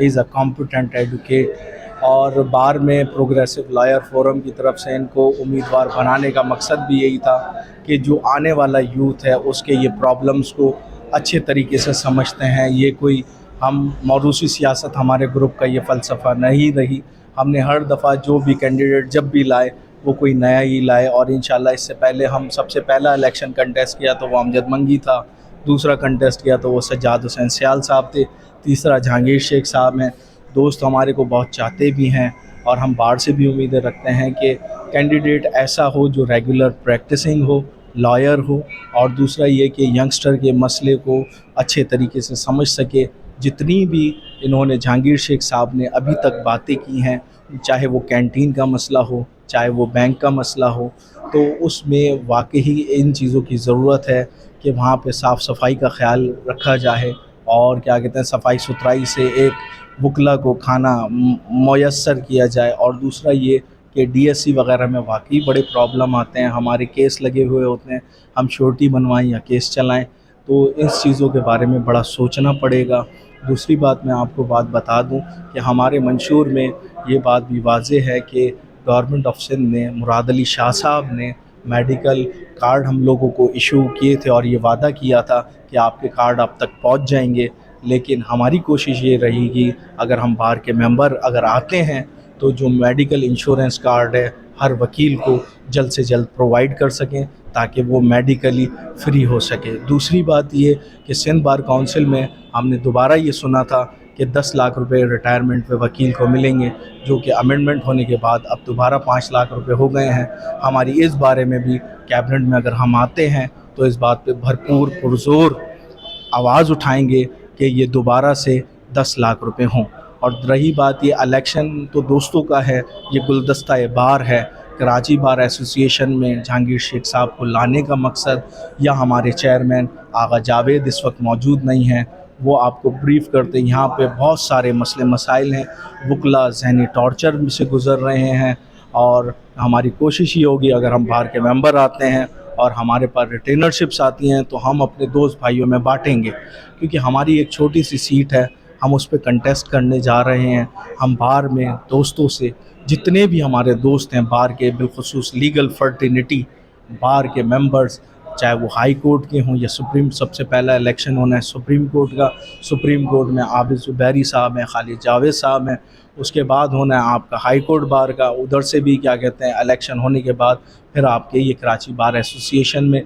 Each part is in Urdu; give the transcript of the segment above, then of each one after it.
ہی از اے کمپیٹنٹ ایڈوکیٹ. اور بار میں پروگریسو لائر فورم کی طرف سے ان کو امیدوار بنانے کا مقصد بھی یہی تھا کہ جو آنے والا یوتھ ہے اس کے یہ پرابلمس کو اچھے طریقے سے سمجھتے ہیں. یہ کوئی ہم موروثی سیاست ہمارے گروپ کا یہ فلسفہ نہیں رہی. ہم نے ہر دفعہ جو بھی کینڈیڈیٹ جب بھی لائے وہ کوئی نیا ہی لائے. اور انشاءاللہ اس سے پہلے ہم سب سے پہلا الیکشن کنٹیسٹ کیا تو وہ امجد منگی تھا, دوسرا کنٹیسٹ کیا تو وہ سجاد حسین سیال صاحب تھے, تیسرا جہانگیر شیخ صاحب ہیں. دوست ہمارے کو بہت چاہتے بھی ہیں اور ہم بار سے بھی امیدیں رکھتے ہیں کہ کینڈیڈیٹ ایسا ہو جو ریگولر پریکٹسنگ ہو, لائر ہو, اور دوسرا یہ کہ ینگسٹر کے مسئلے کو اچھے طریقے سے سمجھ سکے. جتنی بھی انہوں نے جہانگیر شیخ صاحب نے ابھی تک باتیں کی ہیں, چاہے وہ کینٹین کا مسئلہ ہو, چاہے وہ بینک کا مسئلہ ہو, تو اس میں واقعی ان چیزوں کی ضرورت ہے کہ وہاں پہ صاف صفائی کا خیال رکھا جائے اور کیا کہتے ہیں صفائی ستھرائی سے ایک وکلا کو کھانا میسر کیا جائے. اور دوسرا یہ کہ ڈی ایس سی وغیرہ میں واقعی بڑے پرابلم آتے ہیں, ہمارے کیس لگے ہوئے ہوتے ہیں, ہم شورٹی بنوائیں یا کیس چلائیں, تو اس چیزوں کے بارے میں بڑا سوچنا پڑے گا. دوسری بات میں آپ کو بات بتا دوں کہ ہمارے منشور میں یہ بات بھی واضح ہے کہ گورنمنٹ آف سندھ نے, مراد علی شاہ صاحب نے میڈیکل کارڈ ہم لوگوں کو ایشو کیے تھے اور یہ وعدہ کیا تھا کہ آپ کے کارڈ آپ تک پہنچ جائیں گے. لیکن ہماری کوشش یہ رہے گی اگر ہم بار کے ممبر اگر آتے ہیں تو جو میڈیکل انشورنس کارڈ ہے ہر وکیل کو جلد سے جلد پرووائڈ کر سکیں تاکہ وہ میڈیکلی فری ہو سکے. دوسری بات یہ کہ سندھ بار کونسل میں ہم نے دوبارہ یہ سنا تھا کہ 10 لاکھ روپے ریٹائرمنٹ پہ وکیل کو ملیں گے, جو کہ امینڈمنٹ ہونے کے بعد اب دوبارہ 5 لاکھ روپے ہو گئے ہیں. ہماری اس بارے میں بھی کیبنٹ میں اگر ہم آتے ہیں تو اس بات پہ بھرپور پرزور آواز اٹھائیں گے کہ یہ دوبارہ سے 10 لاکھ روپے ہوں. اور رہی بات یہ الیکشن تو دوستوں کا ہے, یہ گلدستہ بار ہے. کراچی بار ایسوسی ایشن میں جہانگیر شیخ صاحب کو لانے کا مقصد, یا ہمارے چیئرمین آغا جاوید اس وقت موجود نہیں ہیں, وہ آپ کو بریف کرتے ہیں. یہاں پہ بہت سارے مسئلے مسائل ہیں, وکلا ذہنی ٹارچر سے گزر رہے ہیں, اور ہماری کوشش یہ ہوگی اگر ہم بار کے ممبر آتے ہیں اور ہمارے پاس ریٹینرشپس آتی ہیں تو ہم اپنے دوست بھائیوں میں بانٹیں گے, کیونکہ ہماری ایک چھوٹی سی سیٹ ہے, ہم اس پہ کنٹیسٹ کرنے جا رہے ہیں. ہم بار میں دوستوں سے جتنے بھی ہمارے دوست ہیں بار کے, بالخصوص لیگل فرٹینٹی بار کے ممبرز, چاہے وہ ہائی کورٹ کے ہوں یا سپریم, سب سے پہلا الیکشن ہونا ہے سپریم کورٹ کا. سپریم کورٹ میں عابد زبیری صاحب ہیں, خالد جاوید صاحب ہیں. اس کے بعد ہونا ہے آپ کا ہائی کورٹ بار کا, ادھر سے بھی کیا کہتے ہیں الیکشن ہونے کے بعد پھر آپ کے یہ کراچی بار ایسوسی ایشن میں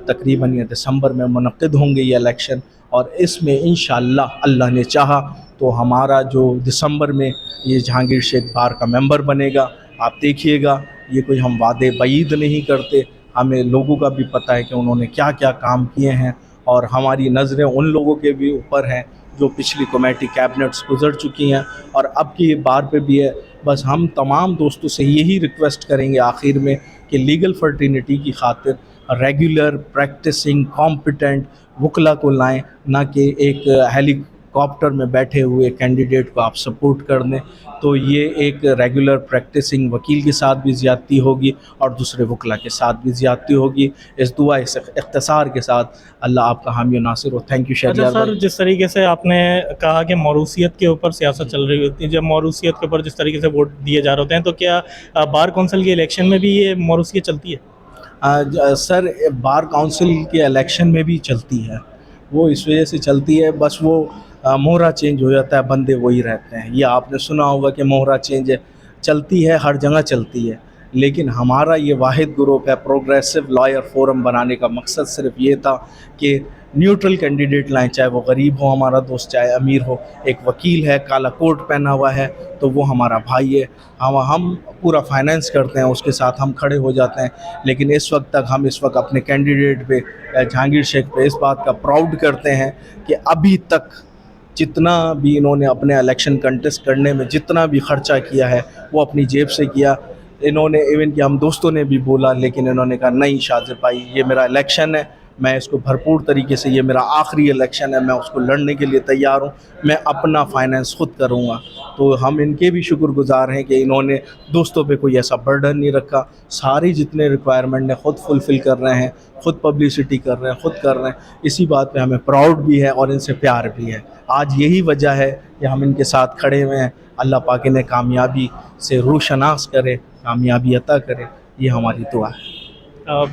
تقریباً یہ دسمبر میں منعقد ہوں گے یہ الیکشن. اور اس میں انشاءاللہ اللہ نے چاہا تو ہمارا جو دسمبر میں یہ جہانگیر شیخ بار کا ممبر بنے گا. آپ دیکھیے گا, یہ کوئی ہم وعدے بعید نہیں کرتے, ہمیں لوگوں کا بھی پتہ ہے کہ انہوں نے کیا کیا کام کیے ہیں, اور ہماری نظریں ان لوگوں کے بھی اوپر ہیں جو پچھلی کمیٹی کیبنٹس گزر چکی ہیں اور اب کی بار پہ بھی ہے. بس ہم تمام دوستوں سے یہی ریکویسٹ کریں گے آخر میں کہ لیگل فرٹینٹی کی خاطر ریگولر پریکٹسنگ کمپیٹنٹ وکلا کو لائیں, نہ کہ ایک ہیلی کاپٹر میں بیٹھے ہوئے کینڈیڈیٹ کو آپ سپورٹ کر دیں. تو یہ ایک ریگولر پریکٹسنگ وکیل کے ساتھ بھی زیادتی ہوگی اور دوسرے وکلا کے ساتھ بھی زیادتی ہوگی. اس دعا اس اختصار کے ساتھ اللہ آپ کا حامی و ناصر ہو. تھینک یو شہریار اچھا سر, جس طریقے سے آپ نے کہا کہ موروثیت کے اوپر سیاست چل رہی ہوتی ہے, جب موروثیت کے اوپر جس طریقے سے ووٹ دیے جا رہے ہوتے ہیں, تو کیا بار کونسل کے الیکشن میں بھی یہ موروثیت چلتی ہے؟ سر بار کونسل کے الیکشن میں بھی چلتی ہے, وہ اس وجہ سے چلتی ہے بس وہ مہرہ چینج ہو جاتا ہے, بندے وہی رہتے ہیں. یہ آپ نے سنا ہوگا کہ مہرہ چینج چلتی ہے, ہر جگہ چلتی ہے. لیکن ہمارا یہ واحد گروپ ہے پروگریسو لائر فورم بنانے کا مقصد صرف یہ تھا کہ نیوٹرل کینڈیڈیٹ لائیں, چاہے وہ غریب ہو ہمارا دوست, چاہے امیر ہو. ایک وکیل ہے کالا کوٹ پہنا ہوا ہے تو وہ ہمارا بھائی ہے, ہم پورا فائنینس کرتے ہیں, اس کے ساتھ ہم کھڑے ہو جاتے ہیں. لیکن اس وقت تک ہم اس وقت اپنے کینڈیڈیٹ پہ جہانگیر شیخ پہ اس بات کا پراؤڈ کرتے ہیں کہ ابھی تک جتنا بھی انہوں نے اپنے الیکشن کنٹیسٹ کرنے میں جتنا بھی خرچہ کیا ہے وہ اپنی جیب سے کیا. انہوں نے ایون کہ ہم دوستوں نے بھی بولا, لیکن انہوں نے کہا نہیں شاذب بھائی, یہ میرا الیکشن ہے, میں اس کو بھرپور طریقے سے, یہ میرا آخری الیکشن ہے, میں اس کو لڑنے کے لیے تیار ہوں, میں اپنا فائنینس خود کروں گا. تو ہم ان کے بھی شکر گزار ہیں کہ انہوں نے دوستوں پہ کوئی ایسا برڈن نہیں رکھا. ساری جتنے ریکوائرمنٹ ہیں خود فلفل کر رہے ہیں, خود پبلسٹی کر رہے ہیں, خود کر رہے ہیں. اسی بات پہ ہمیں پراؤڈ بھی ہے اور ان سے پیار بھی ہے. آج یہی وجہ ہے کہ ہم ان کے ساتھ کھڑے ہوئے ہیں. اللہ پاک انہیں کامیابی سے روشناس کرے, کامیابی عطا کرے, یہ ہماری دعا ہے.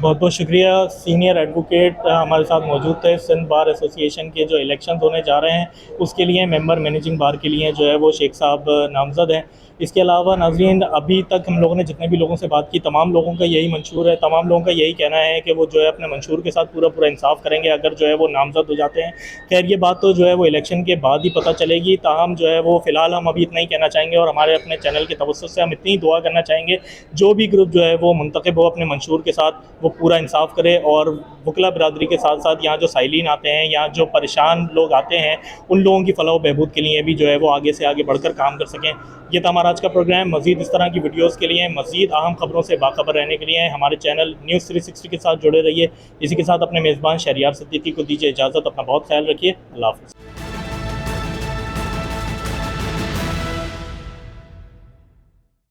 بہت بہت شکریہ. سینئر ایڈوکیٹ ہمارے ساتھ موجود تھے. سندھ بار ایسوسی ایشن کے جو الیکشنز ہونے جا رہے ہیں اس کے لیے ممبر مینیجنگ بار کے لیے جو ہے وہ شیخ صاحب نامزد ہیں. اس کے علاوہ ناظرین ابھی تک ہم لوگوں نے جتنے بھی لوگوں سے بات کی تمام لوگوں کا یہی منشور ہے, تمام لوگوں کا یہی کہنا ہے کہ وہ جو ہے اپنے منشور کے ساتھ پورا انصاف کریں گے اگر جو ہے وہ نامزد ہو جاتے ہیں. خیر یہ بات تو جو ہے وہ الیکشن کے بعد ہی پتہ چلے گی, تاہم جو ہے وہ فی الحال ہم ابھی اتنا ہی کہنا چاہیں گے اور ہمارے اپنے چینل کے توسط سے ہم اتنی دعا کرنا چاہیں گے جو بھی گروپ جو ہے وہ منتخب ہو اپنے منشور کے ساتھ وہ پورا انصاف کرے اور وکلا برادری کے ساتھ ساتھ یہاں جو سائلین آتے ہیں, یہاں جو پریشان لوگ آتے ہیں, ان لوگوں کی فلاح و بہبود کے لیے بھی جو ہے وہ آگے سے آگے بڑھ کر کام کر سکیں. یہ تھا ہمارا آج کا پروگرام. مزید اس طرح کی ویڈیوز کے لیے, مزید اہم خبروں سے باخبر رہنے کے لیے ہمارے چینل نیوز 360 کے ساتھ جڑے رہیے. اسی کے ساتھ اپنے میزبان شہریار صدیقی کو دیجیے اجازت. اپنا بہت خیال رکھیے. اللہ حافظ.